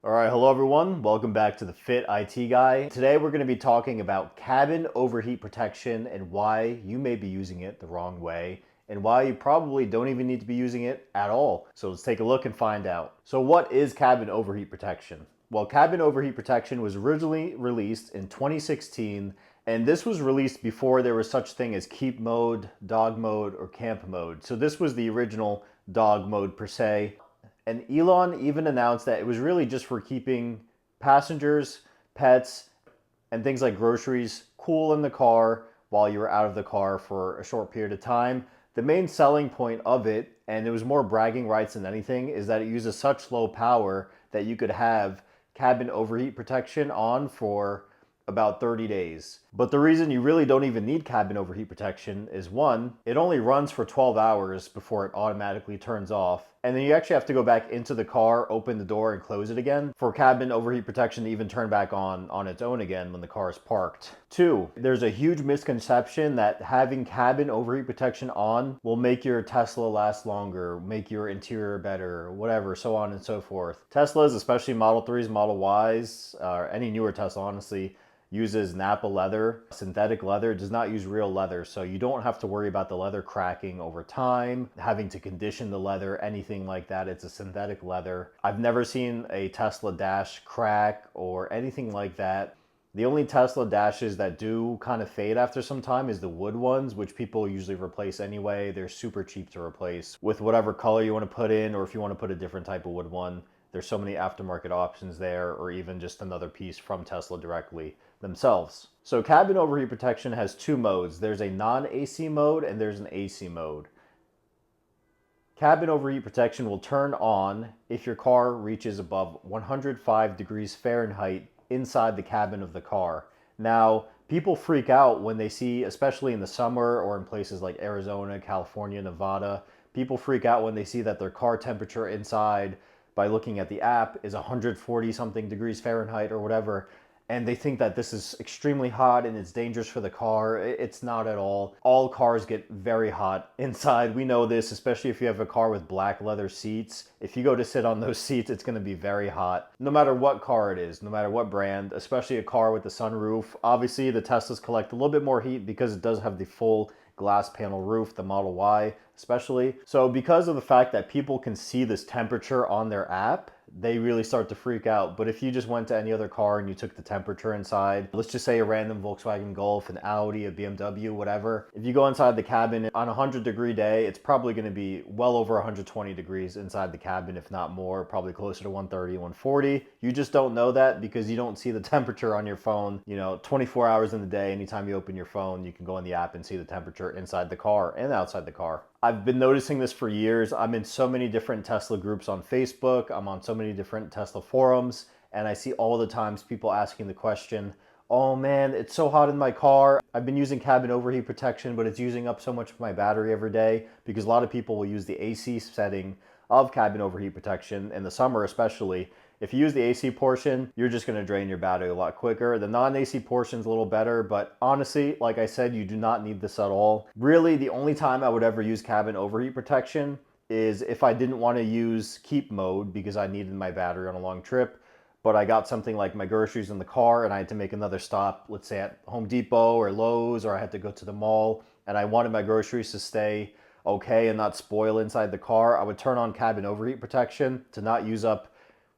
All right, hello everyone. Welcome back to the Fit IT Guy. Today we're going to be talking about cabin overheat protection and why you may be using it the wrong way and why you probably don't even need to be using it at all. So let's take a look and find out. So what is cabin overheat protection? Well, cabin overheat protection was originally released in 2016, and this was released before there was such thing as keep mode, dog mode, or camp mode. So this was the original dog mode per se. And Elon even announced that it was really just for keeping passengers, pets, and things like groceries cool in the car while you were out of the car for a short period of time. The main selling point of it, and it was more bragging rights than anything, is that it uses such low power that you could have cabin overheat protection on for about 30 days. But the reason you really don't even need cabin overheat protection is one, it only runs for 12 hours before it automatically turns off. And then you actually have to go back into the car, open the door, and close it again for cabin overheat protection to even turn back on its own again when the car is parked. Two, there's a huge misconception that having cabin overheat protection on will make your Tesla last longer, make your interior better, whatever, so on and so forth. Teslas, especially Model 3s, Model Ys, or any newer Tesla, honestly, uses Nappa leather. Synthetic leather. It does not use real leather, so you don't have to worry about the leather cracking over time, having to condition the leather, anything like that. It's a synthetic leather. I've never seen a Tesla dash crack or anything like that. The only Tesla dashes that do kind of fade after some time is the wood ones, which people usually replace anyway. They're super cheap to replace with whatever color you want to put in, or if you want to put a different type of wood one. There's so many aftermarket options there, or even just another piece from Tesla directly themselves. So cabin overheat protection has two modes. There's a non-AC mode and there's an AC mode. Cabin overheat protection will turn on if your car reaches above 105 degrees Fahrenheit inside the cabin of the car. Now, people freak out when they see, especially in the summer or in places like Arizona, California, Nevada, people freak out when they see that their car temperature inside by looking at the app is 140 something degrees Fahrenheit or whatever, and they think that this is extremely hot and it's dangerous for the car. It's not at all. All cars get very hot inside. We know this, especially if you have a car with black leather seats. If you go to sit on those seats, it's going to be very hot. No matter what car it is, no matter what brand, especially a car with the sunroof. Obviously, the Teslas collect a little bit more heat because it does have the full glass panel roof, the Model Y especially. So because of the fact that people can see this temperature on their app, they really start to freak out. But if you just went to any other car and you took the temperature inside, let's just say a random Volkswagen Golf, an Audi, a BMW, whatever. If you go inside the cabin on a 100-degree day, it's probably going to be well over 120 degrees inside the cabin, if not more, probably closer to 130, 140. You just don't know that because you don't see the temperature on your phone. 24 hours in the day, anytime you open your phone, you can go in the app and see the temperature inside the car and outside the car. I've been noticing this for years. I'm in so many different Tesla groups on Facebook. I'm on so many different Tesla forums, and I see all the times people asking the question, oh man, it's so hot in my car. I've been using cabin overheat protection, but it's using up so much of my battery every day, because a lot of people will use the AC setting of cabin overheat protection in the summer especially. If you use the AC portion, you're just going to drain your battery a lot quicker. The non-AC portion is a little better, but honestly, like I said, you do not need this at all. Really, the only time I would ever use cabin overheat protection is if I didn't want to use keep mode because I needed my battery on a long trip, but I got something like my groceries in the car and I had to make another stop, let's say at Home Depot or Lowe's, or I had to go to the mall and I wanted my groceries to stay okay and not spoil inside the car. I would turn on cabin overheat protection to not use up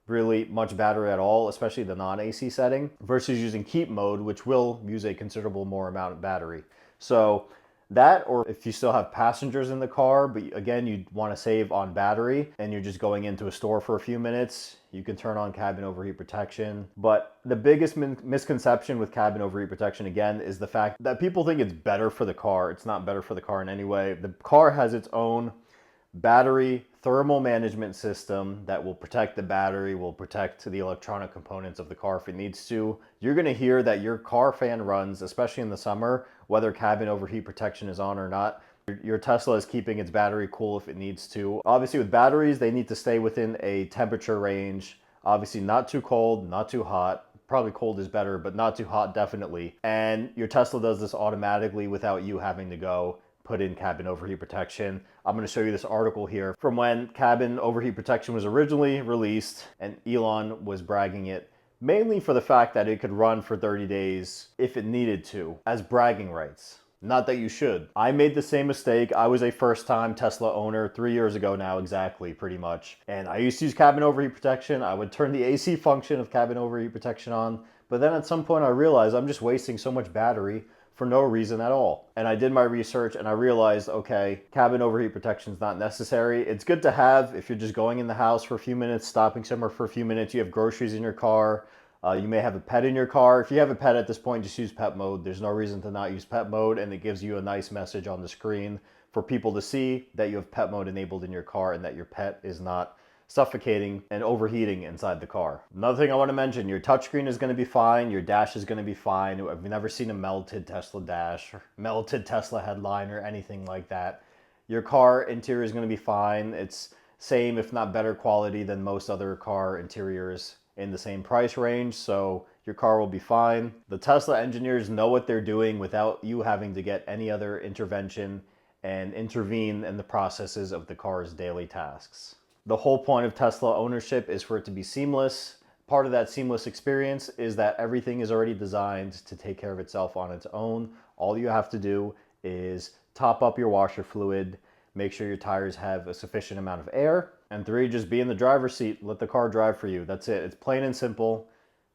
really much battery at all, especially the non-AC setting, versus using keep mode, which will use a considerable more amount of battery. So that, or if you still have passengers in the car, but again, you want to save on battery and you're just going into a store for a few minutes, you can turn on cabin overheat protection. But the biggest misconception with cabin overheat protection, again, is the fact that people think it's better for the car. It's not better for the car in any way. The car has its own battery thermal management system that will protect the battery, will protect the electronic components of the car if it needs to. You're going to hear that your car fan runs, especially in the summer, whether cabin overheat protection is on or not. Your Tesla is keeping its battery cool if it needs to. Obviously with batteries, they need to stay within a temperature range. Obviously not too cold, not too hot. Probably cold is better, but not too hot definitely. And your Tesla does this automatically without you having to go put in cabin overheat protection. I'm going to show you this article here from when cabin overheat protection was originally released, and Elon was bragging it mainly for the fact that it could run for 30 days if it needed to, as bragging rights. Not that you should. I made the same mistake. I was a first-time Tesla owner 3 years ago now, exactly, pretty much. And I used to use cabin overheat protection. I would turn the AC function of cabin overheat protection on. But then at some point I realized I'm just wasting so much battery for no reason at all. And I did my research and I realized, okay, cabin overheat protection is not necessary. It's good to have if you're just going in the house for a few minutes, stopping somewhere for a few minutes, you have groceries in your car, you may have a pet in your car. If you have a pet at this point, just use pet mode. There's no reason to not use pet mode, and it gives you a nice message on the screen for people to see that you have pet mode enabled in your car and that your pet is not suffocating and overheating inside the car. Another thing I want to mention, your touchscreen is going to be fine, your dash is going to be fine. I've never seen a melted Tesla dash, or melted Tesla headline, or anything like that. Your car interior is going to be fine. It's same, if not better quality than most other car interiors in the same price range, so your car will be fine. The Tesla engineers know what they're doing without you having to get any other intervention and intervene in the processes of the car's daily tasks. The whole point of Tesla ownership is for it to be seamless. Part of that seamless experience is that everything is already designed to take care of itself on its own. All you have to do is top up your washer fluid, make sure your tires have a sufficient amount of air, and 3, just be in the driver's seat. Let the car drive for you. That's it. It's plain and simple.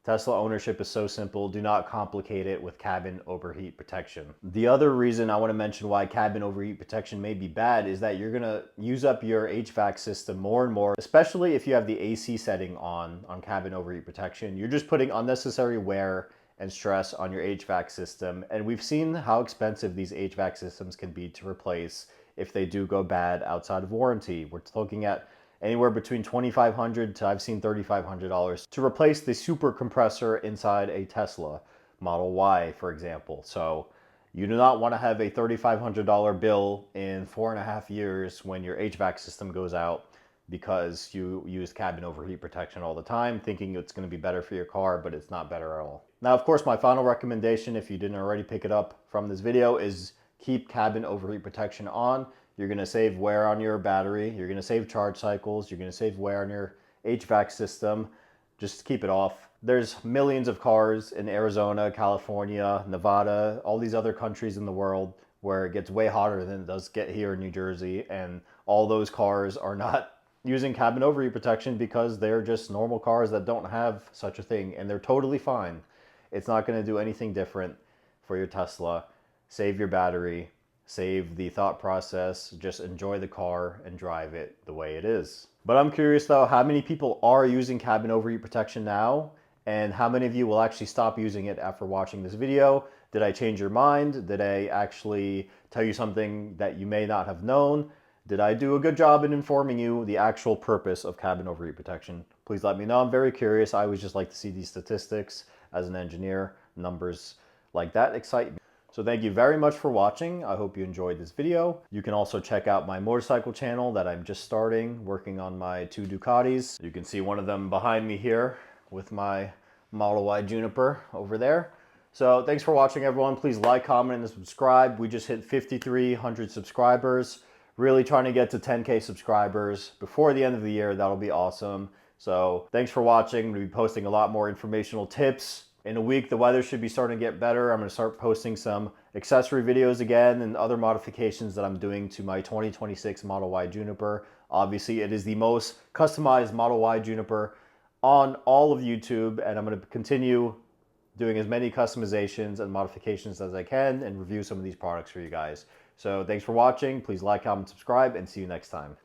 Tesla ownership is so simple. Do not complicate it with cabin overheat protection. The other reason I want to mention why cabin overheat protection may be bad is that you're going to use up your HVAC system more and more, especially if you have the AC setting on cabin overheat protection. You're just putting unnecessary wear and stress on your HVAC system. And we've seen how expensive these HVAC systems can be to replace if they do go bad outside of warranty. We're looking at anywhere between $2,500 to I've seen $3,500 to replace the super compressor inside a Tesla Model Y, for example. So you do not want to have a $3,500 bill in 4.5 years when your HVAC system goes out because you use cabin overheat protection all the time, thinking it's going to be better for your car, but it's not better at all. Now, of course, my final recommendation, if you didn't already pick it up from this video, is keep cabin overheat protection on. You're going to save wear on your battery. You're going to save charge cycles. You're going to save wear on your HVAC system. Just keep it off. There's millions of cars in Arizona, California, Nevada, all these other countries in the world where it gets way hotter than it does get here in New Jersey. And all those cars are not using cabin overheat protection because they're just normal cars that don't have such a thing. And they're totally fine. It's not going to do anything different for your Tesla. Save your battery. Save the thought process, just enjoy the car and drive it the way it is. But I'm curious though, how many people are using cabin overheat protection now? And how many of you will actually stop using it after watching this video? Did I change your mind? Did I actually tell you something that you may not have known? Did I do a good job in informing you the actual purpose of cabin overheat protection? Please let me know. I'm very curious. I always just like to see these statistics as an engineer. Numbers like that excite me. So thank you very much for watching. I hope you enjoyed this video. You can also check out my motorcycle channel that I'm just starting, working on my 2 Ducatis. You can see one of them behind me here with my Model Y Juniper over there. So thanks for watching, everyone. Please like, comment, and subscribe. We just hit 5,300 subscribers. Really trying to get to 10K subscribers before the end of the year. That'll be awesome. So thanks for watching. I'm going to be posting a lot more informational tips. In a week, the weather should be starting to get better. I'm going to start posting some accessory videos again and other modifications that I'm doing to my 2026 Model Y Juniper. Obviously, it is the most customized Model Y Juniper on all of YouTube, and I'm going to continue doing as many customizations and modifications as I can and review some of these products for you guys. So thanks for watching. Please like, comment, subscribe, and see you next time.